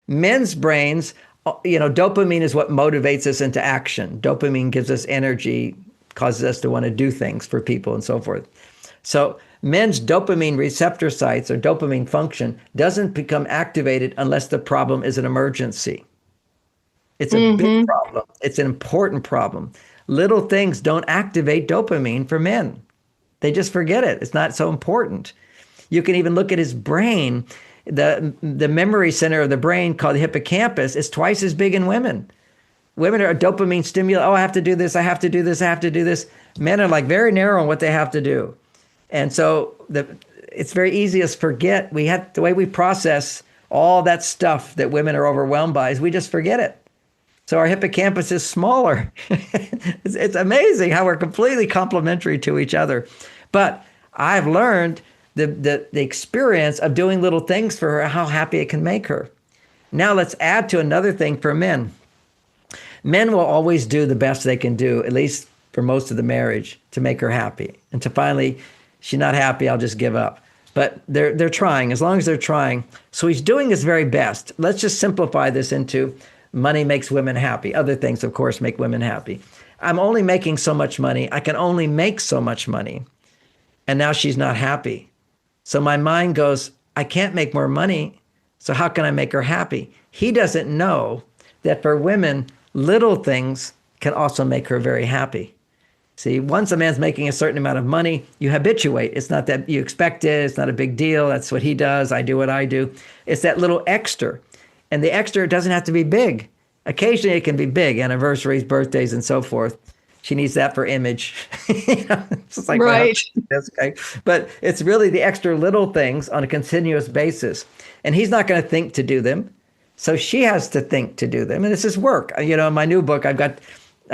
Men's brains, dopamine is what motivates us into action. Dopamine gives us energy, causes us to want to do things for people and so forth. So men's dopamine receptor sites or dopamine function doesn't become activated unless the problem is an emergency. It's a big problem. It's an important problem. Little things don't activate dopamine for men. They just forget it. It's not so important. You can even look at his brain. The memory center of the brain called the hippocampus is twice as big in women. Women are dopamine stimuli. Oh, I have to do this. I have to do this. I have to do this. Men are like very narrow on what they have to do. And so it's very easy to forget. The way we process all that stuff that women are overwhelmed by is we just forget it. So our hippocampus is smaller. It's amazing how we're completely complementary to each other. But I've learned the experience of doing little things for her, how happy it can make her. Now let's add to another thing for men. Men will always do the best they can do, at least for most of the marriage, to make her happy. And to finally, she's not happy, I'll just give up. But they're trying, as long as they're trying. So he's doing his very best. Let's just simplify this into money makes women happy. Other things, of course, make women happy. I'm only making so much money. I can only make so much money. And now she's not happy. So my mind goes, I can't make more money. So how can I make her happy? He doesn't know that for women, little things can also make her very happy. See, once a man's making a certain amount of money, you habituate. It's not that you expect it. It's not a big deal. That's what he does. I do what I do. It's that little extra. And the extra doesn't have to be big. Occasionally it can be big, anniversaries, birthdays, and so forth. She needs that for image. It's just like, right. Okay. But it's really the extra little things on a continuous basis. And he's not going to think to do them. So she has to think to do them. And this is work. In my new book, I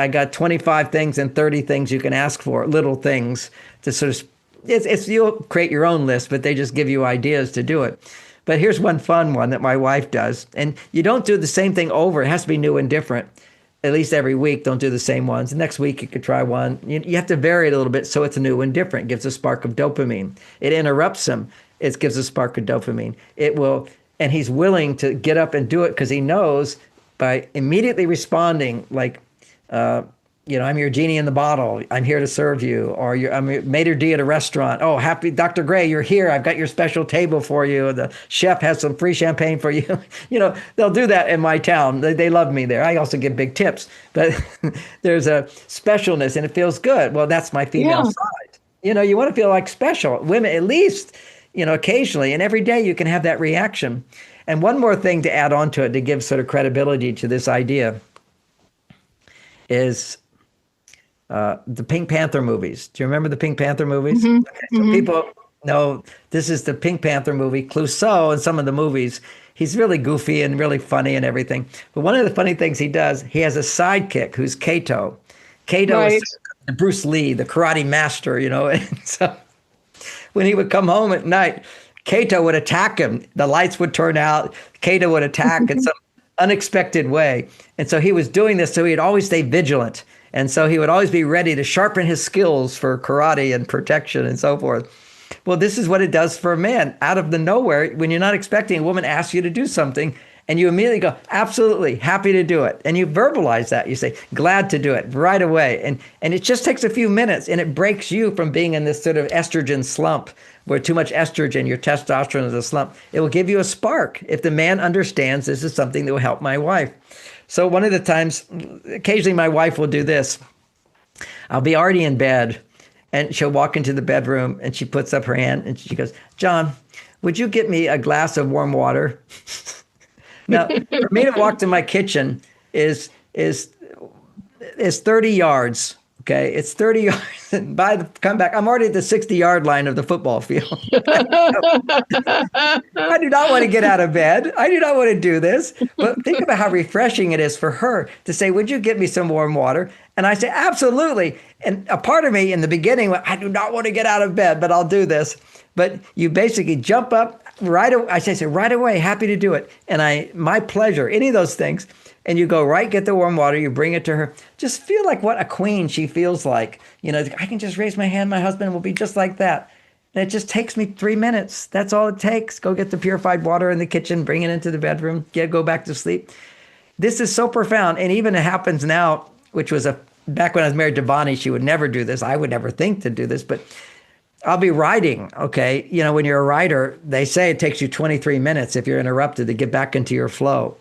got 25 things and 30 things you can ask for, little things to sort of, you'll create your own list, but they just give you ideas to do it. But here's one fun one that my wife does. And you don't do the same thing over. It has to be new and different. At least every week, don't do the same ones. The next week, you could try one. You have to vary it a little bit so it's new and different. It gives a spark of dopamine. It interrupts him. It gives a spark of dopamine. It will, and he's willing to get up and do it because he knows by immediately responding like, I'm your genie in the bottle. I'm here to serve you. Or I'm your maitre d' at a restaurant. Oh, happy Dr. Gray, you're here. I've got your special table for you. The chef has some free champagne for you. They'll do that in my town. They love me there. I also give big tips. But there's a specialness and it feels good. Well, that's my female side. You want to feel like special. Women, at least, occasionally. And every day you can have that reaction. And one more thing to add on to it to give sort of credibility to this idea is the Pink Panther movies. Do you remember the Pink Panther movies? Mm-hmm. Okay, so people know this is the Pink Panther movie. Clouseau in some of the movies, he's really goofy and really funny and everything. But one of the funny things he does, he has a sidekick who's Kato. Kato is Bruce Lee, the karate master, And so when he would come home at night, Kato would attack him. The lights would turn out. Kato would attack in some unexpected way. And so he was doing this so he'd always stay vigilant. And so he would always be ready to sharpen his skills for karate and protection and so forth. Well, this is what it does for a man. Out of the nowhere, when you're not expecting, a woman asks you to do something, and you immediately go, absolutely, happy to do it. And you verbalize that. You say, glad to do it right away. And it just takes a few minutes, and it breaks you from being in this sort of estrogen slump, where too much estrogen, your testosterone is a slump. It will give you a spark if the man understands this is something that will help my wife. So one of the times, occasionally my wife will do this. I'll be already in bed, and she'll walk into the bedroom, and she puts up her hand, and she goes, John, would you get me a glass of warm water? Now, for me to walk to my kitchen is 30 yards. Okay, it's 30 yards. And by the come back, I'm already at the 60-yard line of the football field. I do not want to get out of bed. I do not want to do this. But think about how refreshing it is for her to say, would you get me some warm water? And I say, absolutely. And a part of me in the beginning went, I do not want to get out of bed, but I'll do this. But you basically jump up right away. I say right away, happy to do it. And my pleasure, any of those things. And you go right, get the warm water, you bring it to her. Just feel like what a queen she feels like. I can just raise my hand, my husband will be just like that. And it just takes me 3 minutes. That's all it takes. Go get the purified water in the kitchen, bring it into the bedroom, go back to sleep. This is so profound. And even it happens now, which was back when I was married to Bonnie, she would never do this. I would never think to do this, but I'll be writing, okay? You know, when you're a writer, they say it takes you 23 minutes if you're interrupted to get back into your flow.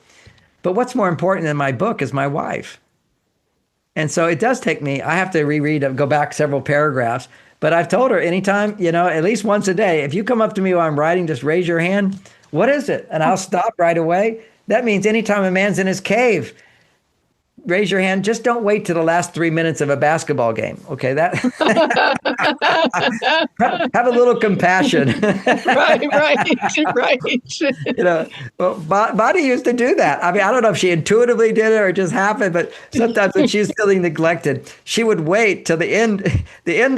But what's more important than my book is my wife. And so it does take me, I have to reread, go back several paragraphs. But I've told her anytime, you know, at least once a day, if you come up to me while I'm writing, just raise your hand. What is it? And I'll stop right away. That means anytime a man's in his cave, raise your hand. Just don't wait to the last 3 minutes of a basketball game. Okay, that have a little compassion. Right. You know, well, Bonnie used to do that. I mean, I don't know if she intuitively did it or it just happened, but sometimes when she was feeling neglected, she would wait till the end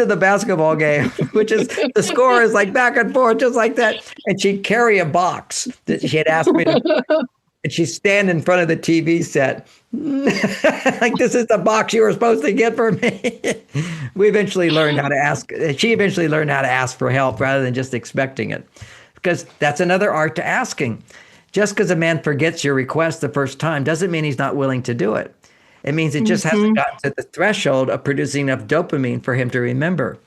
of the basketball game, which is the score is like back and forth, just like that, and she'd carry a box that she had asked me to. And she'd stand in front of the TV set, like, this is the box you were supposed to get for me. We eventually learned how to ask. She eventually learned how to ask for help rather than just expecting it. Because that's another art to asking. Just because a man forgets your request the first time doesn't mean he's not willing to do it. It means it just hasn't gotten to the threshold of producing enough dopamine for him to remember.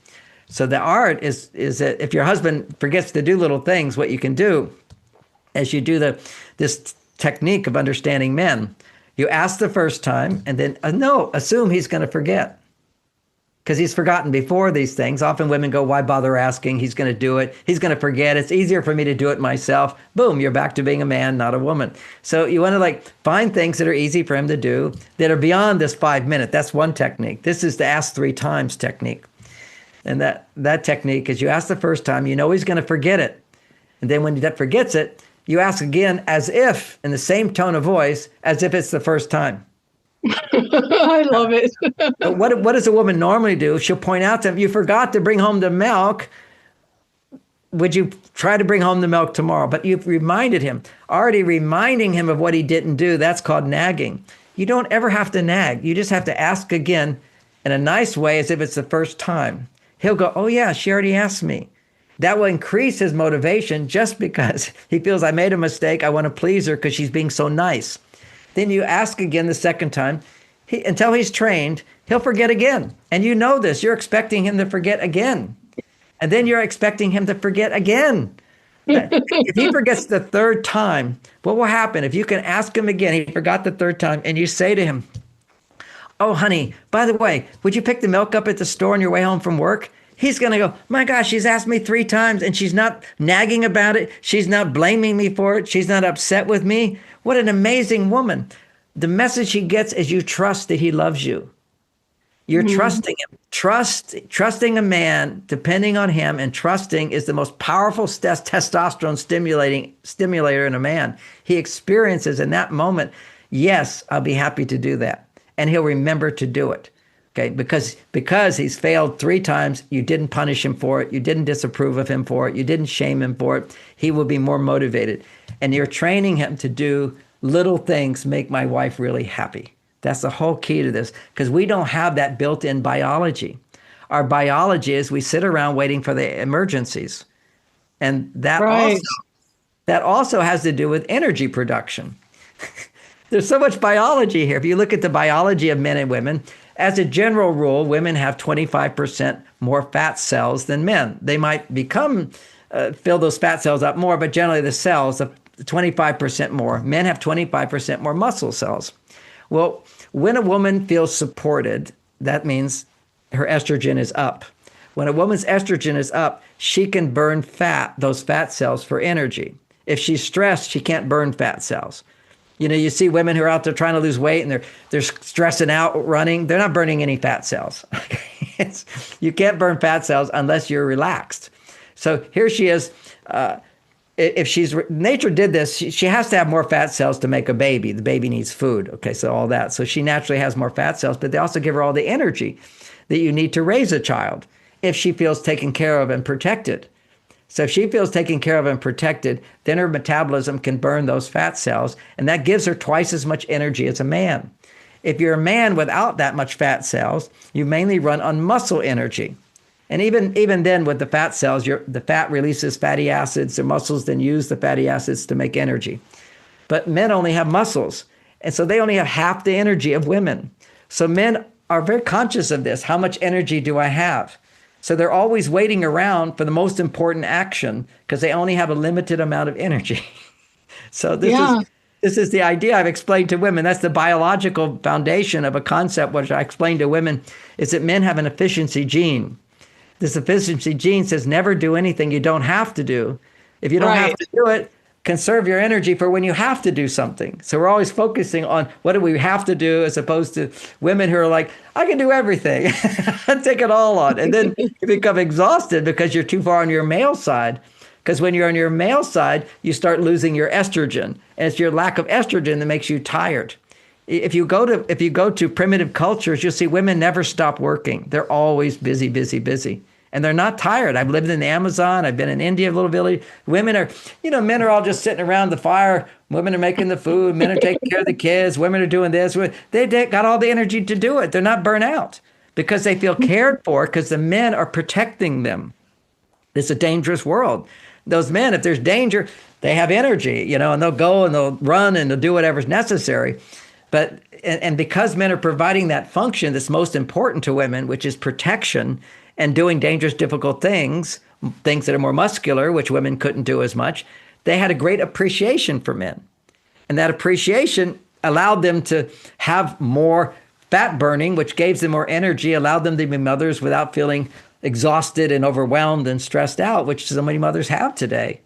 So the art is that if your husband forgets to do little things, what you can do as you do this technique of understanding men. You ask the first time and then assume he's going to forget because he's forgotten before these things. Often women go, why bother asking? He's going to do it. He's going to forget. It's easier for me to do it myself. Boom, you're back to being a man, not a woman. So you want to find things that are easy for him to do that are beyond this 5 minute. That's one technique. This is the ask 3 times technique. And that technique is you ask the first time, you know he's going to forget it. And then when he forgets it, you ask again as if, in the same tone of voice, as if it's the first time. I love it. What does a woman normally do? She'll point out to him, you forgot to bring home the milk. Would you try to bring home the milk tomorrow? But you've reminded him, already reminding him of what he didn't do. That's called nagging. You don't ever have to nag. You just have to ask again in a nice way as if it's the first time. He'll go, oh yeah, she already asked me. That will increase his motivation just because he feels I made a mistake. I want to please her because she's being so nice. Then you ask again the second time. Until he's trained, he'll forget again. And you know this. You're expecting him to forget again. And then you're expecting him to forget again. If he forgets the third time, what will happen? If you can ask him again, he forgot the third time, and you say to him, oh, honey, by the way, would you pick the milk up at the store on your way home from work? He's going to go, my gosh, she's asked me 3 times and she's not nagging about it. She's not blaming me for it. She's not upset with me. What an amazing woman. The message he gets is you trust that he loves you. You're trusting him. Trusting a man, depending on him, and trusting is the most powerful testosterone stimulator in a man. He experiences in that moment, yes, I'll be happy to do that. And he'll remember to do it. Okay, because he's failed 3 times, you didn't punish him for it, you didn't disapprove of him for it, you didn't shame him for it, he will be more motivated. And you're training him to do little things make my wife really happy. That's the whole key to this, because we don't have that built-in biology. Our biology is we sit around waiting for the emergencies. And that also has to do with energy production. There's so much biology here. If you look at the biology of men and women, as a general rule, women have 25% more fat cells than men. They might fill those fat cells up more, but generally the cells are 25% more. Men have 25% more muscle cells. Well, when a woman feels supported, that means her estrogen is up. When a woman's estrogen is up, she can burn those fat cells for energy. If she's stressed, she can't burn fat cells. You know, you see women who are out there trying to lose weight and they're stressing out running. They're not burning any fat cells. You can't burn fat cells unless you're relaxed. So here she is. Nature did this, she has to have more fat cells to make a baby. The baby needs food. Okay, so all that. So she naturally has more fat cells, but they also give her all the energy that you need to raise a child if she feels taken care of and protected. So if she feels taken care of and protected, then her metabolism can burn those fat cells, and that gives her twice as much energy as a man. If you're a man without that much fat cells, you mainly run on muscle energy. And even then with the fat cells, the fat releases fatty acids. The muscles then use the fatty acids to make energy. But men only have muscles. And so they only have half the energy of women. So men are very conscious of this. How much energy do I have? So they're always waiting around for the most important action because they only have a limited amount of energy. So this is the idea I've explained to women. That's the biological foundation of a concept which I explain to women, is that men have an efficiency gene. This efficiency gene says never do anything you don't have to do. If you don't have to do it, conserve your energy for when you have to do something. So we're always focusing on what do we have to do, as opposed to women who are like, I can do everything. Take it all on. And then you become exhausted because you're too far on your male side. Because when you're on your male side, you start losing your estrogen. And it's your lack of estrogen that makes you tired. If you go to primitive cultures, you'll see women never stop working. They're always busy, busy, busy. And they're not tired. I've lived in the Amazon. I've been in India, a little village. Women are, men are all just sitting around the fire. Women are making the food. Men are taking care of the kids. Women are doing this. They got all the energy to do it. They're not burnt out because they feel cared for, because the men are protecting them. It's a dangerous world. Those men, if there's danger, they have energy, and they'll go and they'll run and they'll do whatever's necessary. But and because men are providing that function that's most important to women, which is protection, and doing dangerous, difficult things that are more muscular, which women couldn't do as much, they had a great appreciation for men. And that appreciation allowed them to have more fat burning, which gave them more energy, allowed them to be mothers without feeling exhausted and overwhelmed and stressed out, which so many mothers have today.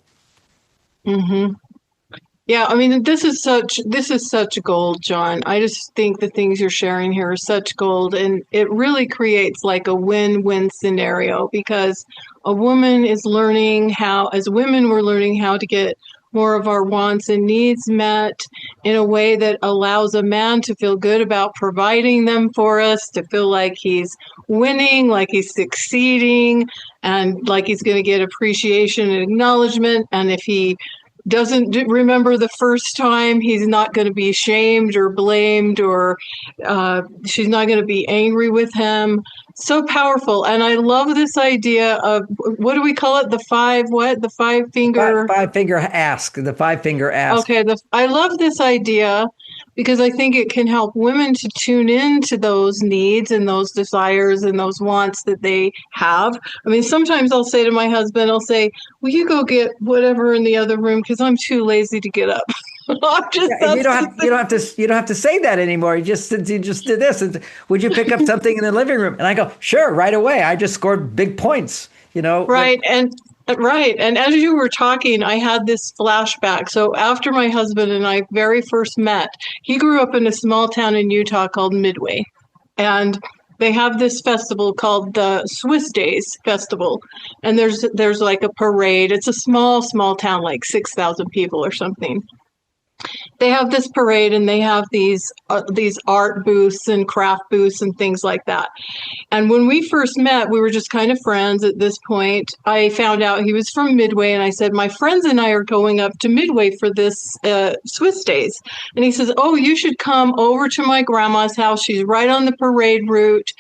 Mm-hmm. Yeah, I mean, this is such gold, John. I just think the things you're sharing here are such gold, and it really creates like a win-win scenario, because as women, we're learning how to get more of our wants and needs met in a way that allows a man to feel good about providing them for us, to feel like he's winning, like he's succeeding, and like he's going to get appreciation and acknowledgement. And if he doesn't remember the first time, he's not going to be shamed or blamed, or she's not going to be angry with him. So powerful. And I love this idea of, what do we call it? The five finger? Five finger ask, the 5-finger ask. Okay. I love this idea because I think it can help women to tune into those needs and those desires and those wants that they have. I mean, sometimes I'll say to my husband, will you go get whatever in the other room because I'm too lazy to get up. You don't have to say that anymore. You just did this. And would you pick up something in the living room? And I go, sure, right away. I just scored big points. Right. And as you were talking, I had this flashback. So after my husband and I very first met, he grew up in a small town in Utah called Midway. And they have this festival called the Swiss Days Festival. And there's like a parade. It's a small town, like 6,000 people or something. They have this parade, and they have these art booths and craft booths and things like that. And when we first met, we were just kind of friends at this point. I found out he was from Midway, and I said, my friends and I are going up to Midway for this Swiss Days. And he says, oh, you should come over to my grandma's house. She's right on the parade route.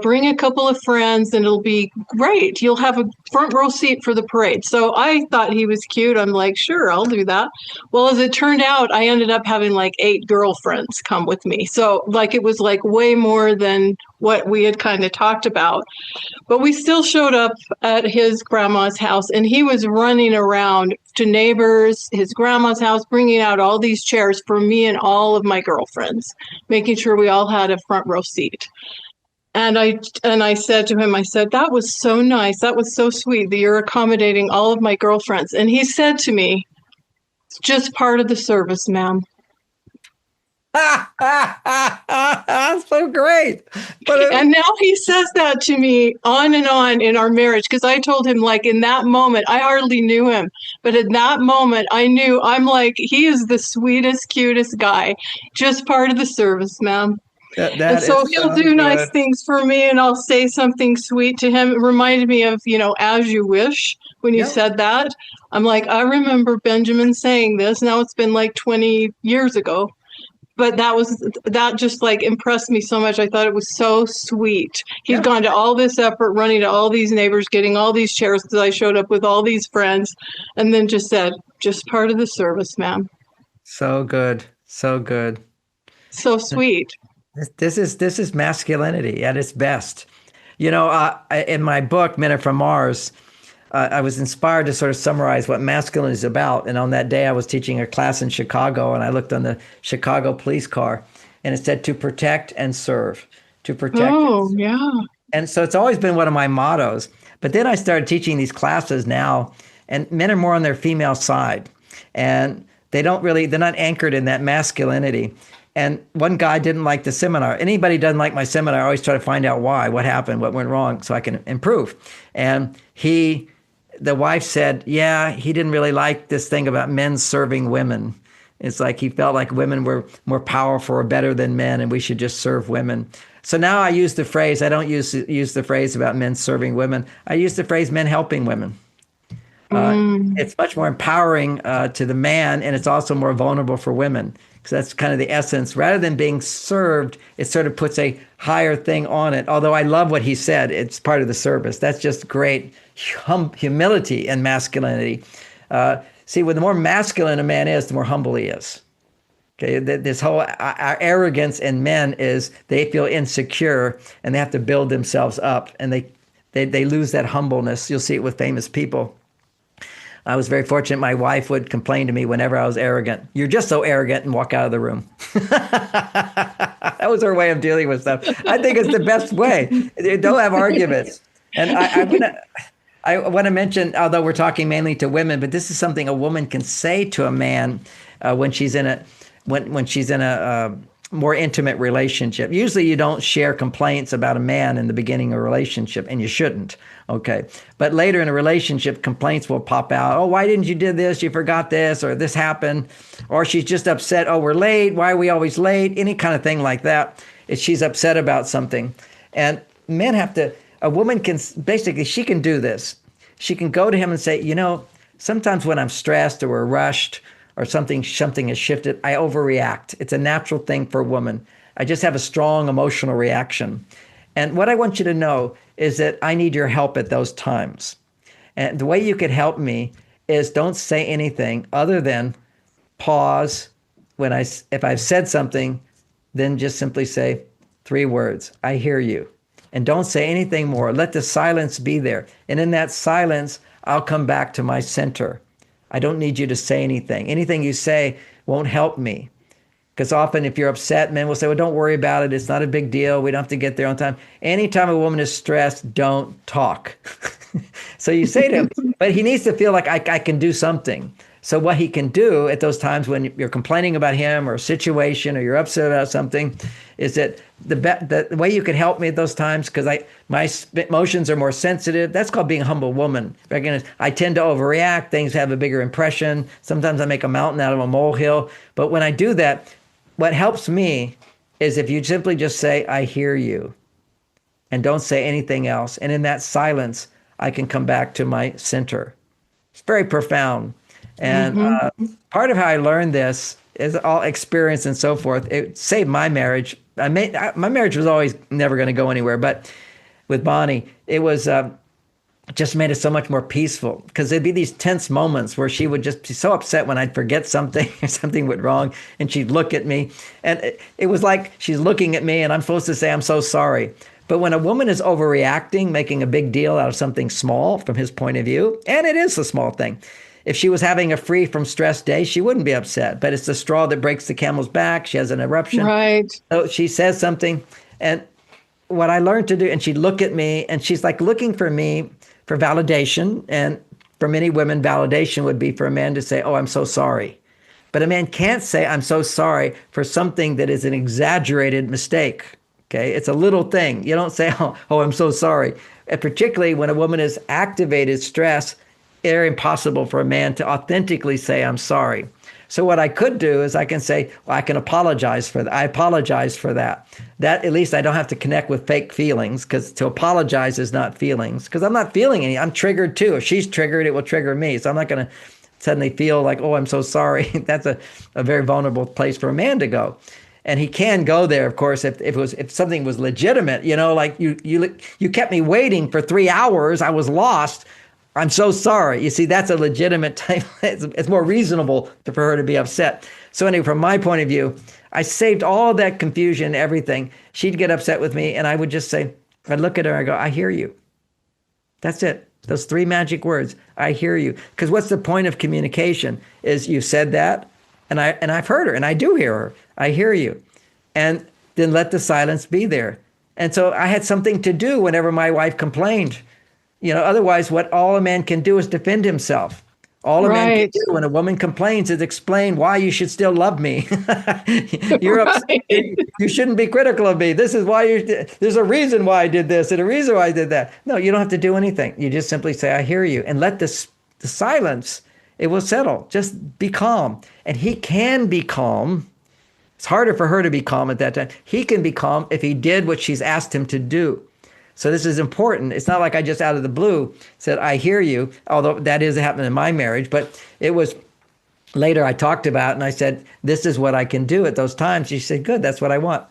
Bring a couple of friends and it'll be great. You'll have a front row seat for the parade. So I thought he was cute. I'm like, sure, I'll do that. Well, as it turned out, I ended up having like 8 girlfriends come with me. So it was like way more than what we had kind of talked about. But we still showed up at his grandma's house, and he was running around to neighbors, his grandma's house, bringing out all these chairs for me and all of my girlfriends, making sure we all had a front row seat. And I said to him, that was so nice. That was so sweet that you're accommodating all of my girlfriends. And he said to me, it's just part of the service, ma'am. So great. And now he says that to me on and on in our marriage, because I told him, in that moment, I hardly knew him, but in that moment I knew, I'm like, he is the sweetest, cutest guy, just part of the service, ma'am. And so he'll do nice things for me, and I'll say something sweet to him. It reminded me of, As You Wish, when you said that. I'm like, I remember Benjamin saying this. Now it's been like 20 years ago. but that just like impressed me so much. I thought it was so sweet. He'd gone to all this effort, running to all these neighbors, getting all these chairs because I showed up with all these friends, and then just said, just part of the service, ma'am. So good. So good. So sweet. This is masculinity at its best. In my book, Men Are From Mars, I was inspired to sort of summarize what masculinity is about. And on that day, I was teaching a class in Chicago, and I looked on the Chicago police car, and it said to protect and serve. To protect. Oh, yeah. And so it's always been one of my mottos. But then I started teaching these classes now, and men are more on their female side. And they're not anchored in that masculinity. And one guy didn't like the seminar. Anybody doesn't like my seminar, I always try to find out why, what happened, what went wrong, so I can improve. And the wife said, yeah, he didn't really like this thing about men serving women. It's like he felt like women were more powerful or better than men, and we should just serve women. So now I use the phrase, I don't use the phrase about men serving women. I use the phrase men helping women. It's much more empowering to the man, and it's also more vulnerable for women. Because that's kind of the essence. Rather than being served, it sort of puts a higher thing on it. Although I love what he said, it's part of the service. That's just great humility and masculinity. See, the more masculine a man is, the more humble he is. Okay, this whole our arrogance in men is they feel insecure and they have to build themselves up, and they lose that humbleness. You'll see it with famous people. I was very fortunate. My wife would complain to me whenever I was arrogant. You're just so arrogant, and walk out of the room. That was her way of dealing with stuff. I think it's the best way. Don't have arguments. And I want to mention, although we're talking mainly to women, but this is something a woman can say to a man when she's in a more intimate relationship. Usually you don't share complaints about a man in the beginning of a relationship, and you shouldn't. Okay. But later in a relationship, complaints will pop out. Oh, why didn't you do this? You forgot this, or this happened. Or she's just upset. Oh, we're late. Why are we always late? Any kind of thing like that. She's upset about something. And men a woman can, basically, she can do this. She can go to him and say, sometimes when I'm stressed or we're rushed or something has shifted, I overreact. It's a natural thing for a woman. I just have a strong emotional reaction. And what I want you to know is that I need your help at those times. And the way you could help me is don't say anything other than pause if I've said something, then just simply say 3 words, I hear you. And don't say anything more. Let the silence be there. And in that silence, I'll come back to my center. I don't need you to say anything. Anything you say won't help me. Because often if you're upset, men will say, well, don't worry about it. It's not a big deal. We don't have to get there on time. Anytime a woman is stressed, don't talk. So you say to him, but he needs to feel like I can do something. So what he can do at those times when you're complaining about him or a situation or you're upset about something is that the way you can help me at those times, because my emotions are more sensitive. That's called being a humble woman. I tend to overreact. Things have a bigger impression. Sometimes I make a mountain out of a molehill. But when I do that, what helps me is if you simply just say, I hear you, and don't say anything else. And in that silence, I can come back to my center. It's very profound. And part of how I learned this is all experience and so forth. It saved my marriage. My marriage was always never going to go anywhere, but with Bonnie, it was just made it so much more peaceful, because there'd be these tense moments where she would just be so upset when I'd forget something or something went wrong, and she'd look at me, and it was like she's looking at me and I'm supposed to say, I'm so sorry. But when a woman is overreacting, making a big deal out of something small from his point of view, and it is a small thing. If she was having a free from stress day, she wouldn't be upset. But it's the straw that breaks the camel's back. She has an eruption. Right. So she says something. And what I learned to do, and she'd look at me, and she's like looking for me for validation. And for many women, validation would be for a man to say, oh, I'm so sorry. But a man can't say, I'm so sorry for something that is an exaggerated mistake. Okay, it's a little thing. You don't say, oh, I'm so sorry. And particularly when a woman is activated stress, it's impossible for a man to authentically say, I'm sorry. So what I could do is I can say, well, I can apologize for that. I apologize for that. That at least I don't have to connect with fake feelings, because to apologize is not feelings, because I'm not feeling any. I'm triggered too. If she's triggered, it will trigger me. So I'm not going to suddenly feel like, oh, I'm so sorry. That's a very vulnerable place for a man to go. And he can go there, of course, if something was legitimate, like you kept me waiting for 3 hours. I was lost. I'm so sorry. You see, that's a legitimate time. It's more reasonable for her to be upset. So anyway, from my point of view, I saved all that confusion, everything. She'd get upset with me, and I would just say, I'd look at her, I go, I hear you. That's it. Those 3 magic words, I hear you. Because what's the point of communication? Is you said that, and I've heard her, and I do hear her. I hear you. And then let the silence be there. And so I had something to do whenever my wife complained. Otherwise, what all a man can do is defend himself. All a man can do when a woman complains is explain why you should still love me. You're upset. You shouldn't be critical of me. This is why there's a reason why I did this and a reason why I did that. No, you don't have to do anything. You just simply say, I hear you. And let the silence, it will settle. Just be calm. And he can be calm. It's harder for her to be calm at that time. He can be calm if he did what she's asked him to do. So this is important. It's not like I just out of the blue said, I hear you, although that is happening in my marriage. But it was later I talked about, and I said, this is what I can do at those times. She said, good, that's what I want.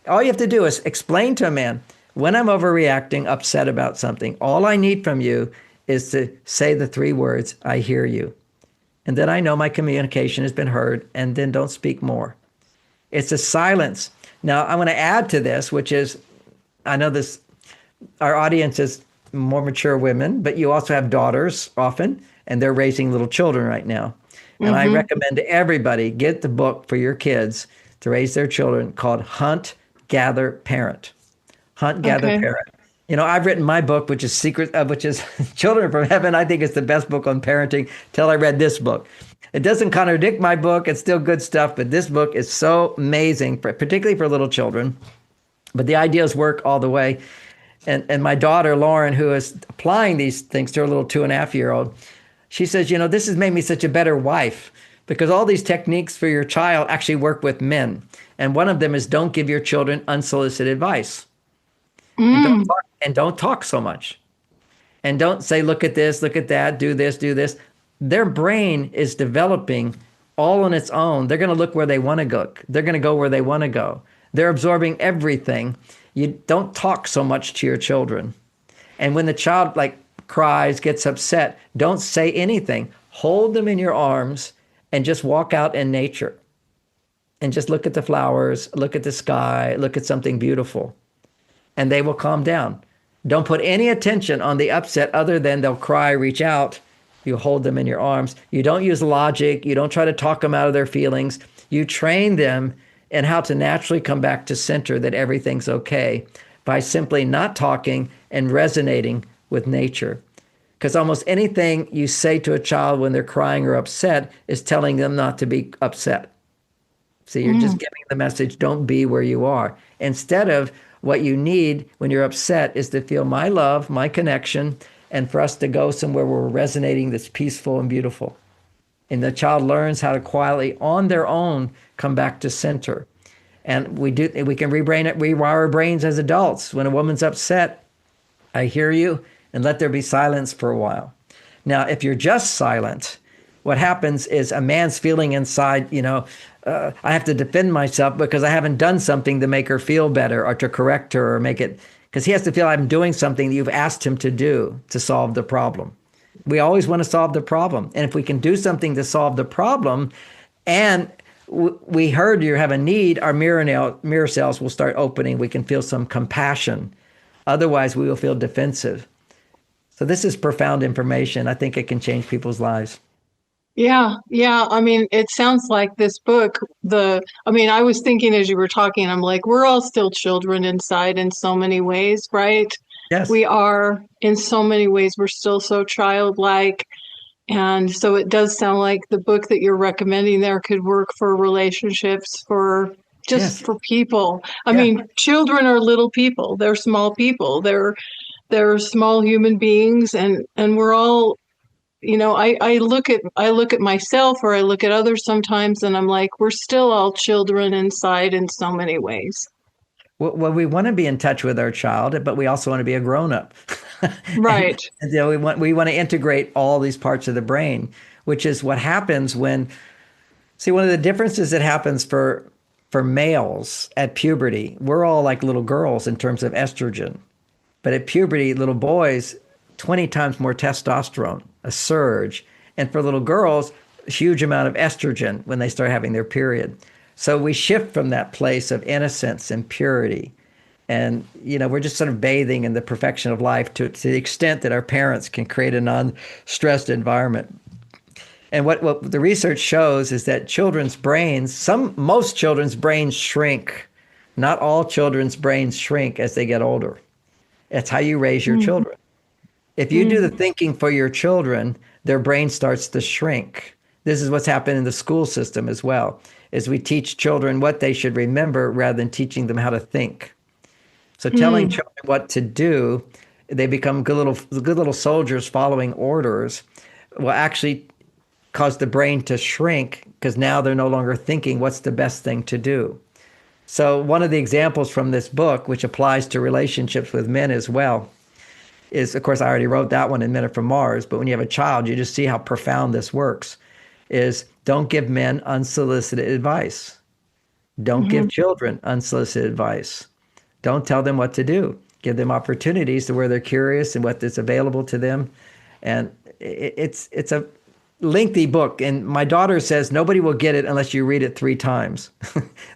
All you have to do is explain to a man, when I'm overreacting, upset about something, all I need from you is to say the 3 words, I hear you. And then I know my communication has been heard, and then don't speak more. It's a silence. Now, I'm going to add to this, which is, I know this, our audience is more mature women, but you also have daughters often, and they're raising little children right now. And I recommend to everybody, get the book for your kids to raise their children called Hunt, Gather, Parent. Hunt, Gather, Parent. I've written my book, which is Children from Heaven. I think it's the best book on parenting till I read this book. It doesn't contradict my book. It's still good stuff, but this book is so amazing, particularly for little children. But the ideas work all the way. And my daughter, Lauren, who is applying these things to her little 2.5-year-old, she says, this has made me such a better wife because all these techniques for your child actually work with men. And one of them is don't give your children unsolicited advice. And don't talk so much. And don't say, look at this, look at that, do this, do this. Their brain is developing all on its own. They're going to look where they want to go. They're going to go where they want to go. They're absorbing everything. You don't talk so much to your children. And when the child cries, gets upset, don't say anything. Hold them in your arms and just walk out in nature. And just look at the flowers, look at the sky, look at something beautiful. And they will calm down. Don't put any attention on the upset other than they'll cry, reach out. You hold them in your arms. You don't use logic. You don't try to talk them out of their feelings. You train them in how to naturally come back to center that everything's okay by simply not talking and resonating with nature. Because almost anything you say to a child when they're crying or upset is telling them not to be upset. See, you're just giving the message, don't be where you are. Instead of what you need when you're upset is to feel my love, my connection, and for us to go somewhere where we're resonating that's peaceful and beautiful. And the child learns how to quietly, on their own, come back to center. And we can rewire our brains as adults. When a woman's upset, I hear you, and let there be silence for a while. Now, if you're just silent, what happens is a man's feeling inside, I have to defend myself because I haven't done something to make her feel better or to correct her or make it, because he has to feel I'm doing something that you've asked him to do to solve the problem. We always want to solve the problem. And if we can do something to solve the problem, and we heard you have a need, our mirror cells will start opening. We can feel some compassion. Otherwise, we will feel defensive. So this is profound information. I think it can change people's lives. Yeah. I mean, it sounds like this book, I was thinking as you were talking, I'm like, we're all still children inside in so many ways, right? Yes. We are in so many ways. We're still so childlike. And so it does sound like the book that you're recommending there could work for relationships, for people. I mean, children are little people. They're small people. They're small human beings, and we're all, I look at myself or I look at others sometimes and I'm like, we're still all children inside in so many ways. Well, we want to be in touch with our child, but we also want to be a grown-up. Right. And we want to integrate all these parts of the brain, which is what happens when, see, one of the differences that happens for for males at puberty, we're all like little girls in terms of estrogen. But at puberty, little boys, 20 times more testosterone, a surge. And for little girls, a huge amount of estrogen when they start having their period. So we shift from that place of innocence and purity. And, we're just sort of bathing in the perfection of life to the extent that our parents can create a non-stressed environment. And what the research shows is that children's brains, most children's brains shrink. Not all children's brains shrink as they get older. That's how you raise your children. If you do the thinking for your children, their brain starts to shrink. This is what's happened in the school system as well, is we teach children what they should remember rather than teaching them how to think. So telling children what to do, they become good little soldiers following orders, will actually cause the brain to shrink because now they're no longer thinking what's the best thing to do. So one of the examples from this book, which applies to relationships with men as well, is, of course, I already wrote that one in Men Are From Mars, but when you have a child, you just see how profound this works, is don't give men unsolicited advice. Don't give children unsolicited advice. Don't tell them what to do. Give them opportunities to where they're curious and what is available to them. And it's a lengthy book. And my daughter says nobody will get it unless you read it 3 times.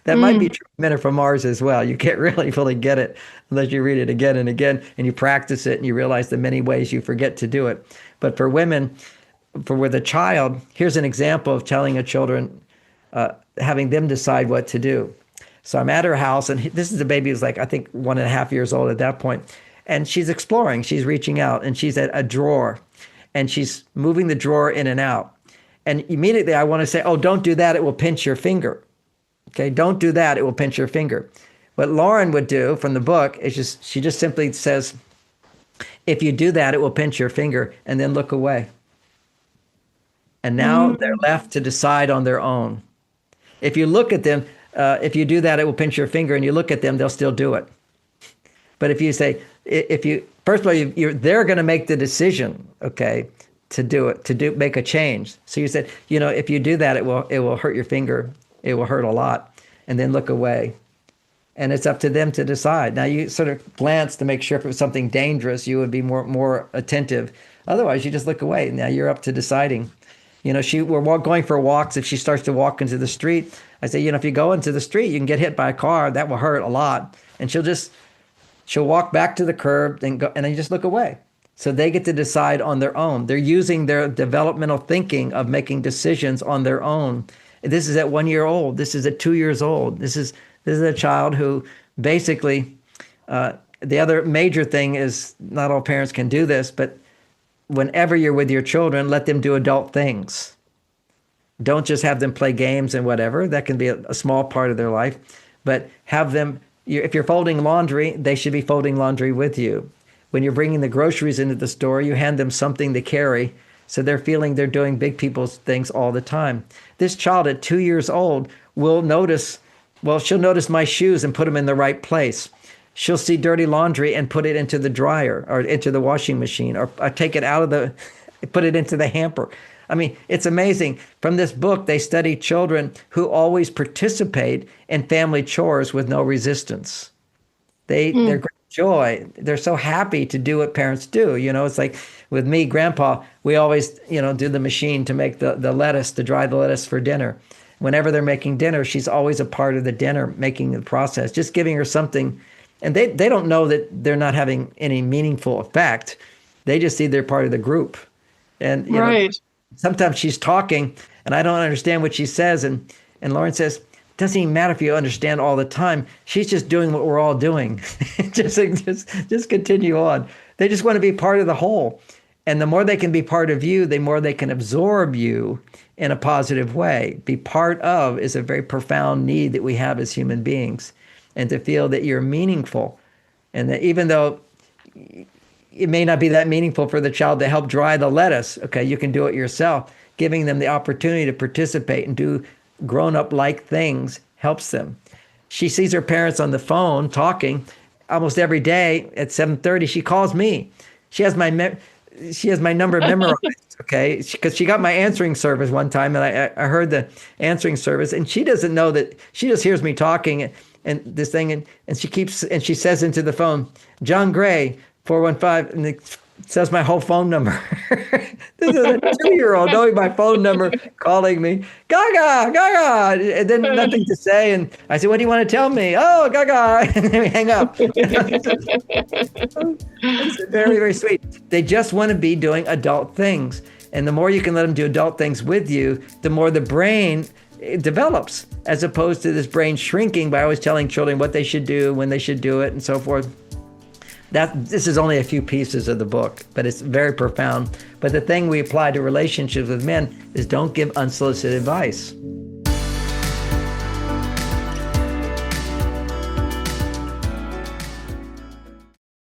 That might be true of Men Are From Mars as well. You can't really fully get it unless you read it again and again and you practice it and you realize the many ways you forget to do it. But for women, with a child, here's an example of telling a children, having them decide what to do. So I'm at her house, and this is a baby who's like, I think 1.5 years old at that point. And she's exploring, she's reaching out, and she's at a drawer. And she's moving the drawer in and out. And immediately I want to say, oh, don't do that. It will pinch your finger. Okay, don't do that. It will pinch your finger. What Lauren would do from the book is she just simply says, if you do that, it will pinch your finger, and then look away. And now they're left to decide on their own. If you look at them, if you do that, it will pinch your finger, and you look at them, they'll still do it. But if you say, first of all, they're going to make the decision, okay, to make a change. So you said, if you do that, it will hurt your finger. It will hurt a lot, and then look away. And it's up to them to decide. Now you sort of glance to make sure if it was something dangerous, you would be more attentive. Otherwise, you just look away. Now you're up to deciding. We're going for walks. If she starts to walk into the street, I say, if you go into the street, you can get hit by a car. That will hurt a lot. And she'll walk back to the curb and go, and then you just look away. So they get to decide on their own. They're using their developmental thinking of making decisions on their own. This is at 1 year old. This is at 2 years old. This is a child who basically, the other major thing is not all parents can do this, but whenever you're with your children, let them do adult things. Don't just have them play games and whatever. That can be a small part of their life, but have them. If you're folding laundry, they should be folding laundry with you. When you're bringing the groceries into the store, you hand them something to carry, so they're feeling they're doing big people's things all the time. This child at 2 years old will notice, she'll notice my shoes and put them in the right place. She'll see dirty laundry and put it into the dryer or into the washing machine, or take it out of put it into the hamper. I mean, it's amazing. From this book, they study children who always participate in family chores with no resistance. They're great joy. They're so happy to do what parents do. It's like with me, Grandpa, we always, do the machine to make the lettuce, to dry the lettuce for dinner. Whenever they're making dinner, she's always a part of the dinner, making the process, just giving her something. And they don't know that they're not having any meaningful effect. They just see they're part of the group. And sometimes she's talking and I don't understand what she says. And Lauren says, doesn't even matter if you understand all the time. She's just doing what we're all doing. just continue on. They just want to be part of the whole. And the more they can be part of you, the more they can absorb you in a positive way. Be part of is a very profound need that we have as human beings. And to feel that you're meaningful. And that even though it may not be that meaningful for the child to help dry the lettuce, okay, you can do it yourself. Giving them the opportunity to participate and do grown-up-like things helps them. She sees her parents on the phone talking almost every day at 7:30. She calls me. She has she has my number memorized, okay? Because she got my answering service one time, and I heard the answering service, and she doesn't know that. She just hears me talking and this thing, and she says into the phone, John Gray, 415, and it says my whole phone number. This is a 2-year-old knowing my phone number, calling me, Gaga, Gaga, and then nothing to say. And I said, what do you want to tell me? Oh, Gaga, and then we hang up. It's very, very sweet. They just want to be doing adult things. And the more you can let them do adult things with you, the more the brain develops, as opposed to this brain shrinking by always telling children what they should do, when they should do it, and so forth. This is only a few pieces of the book, but it's very profound. But the thing we apply to relationships with men is don't give unsolicited advice.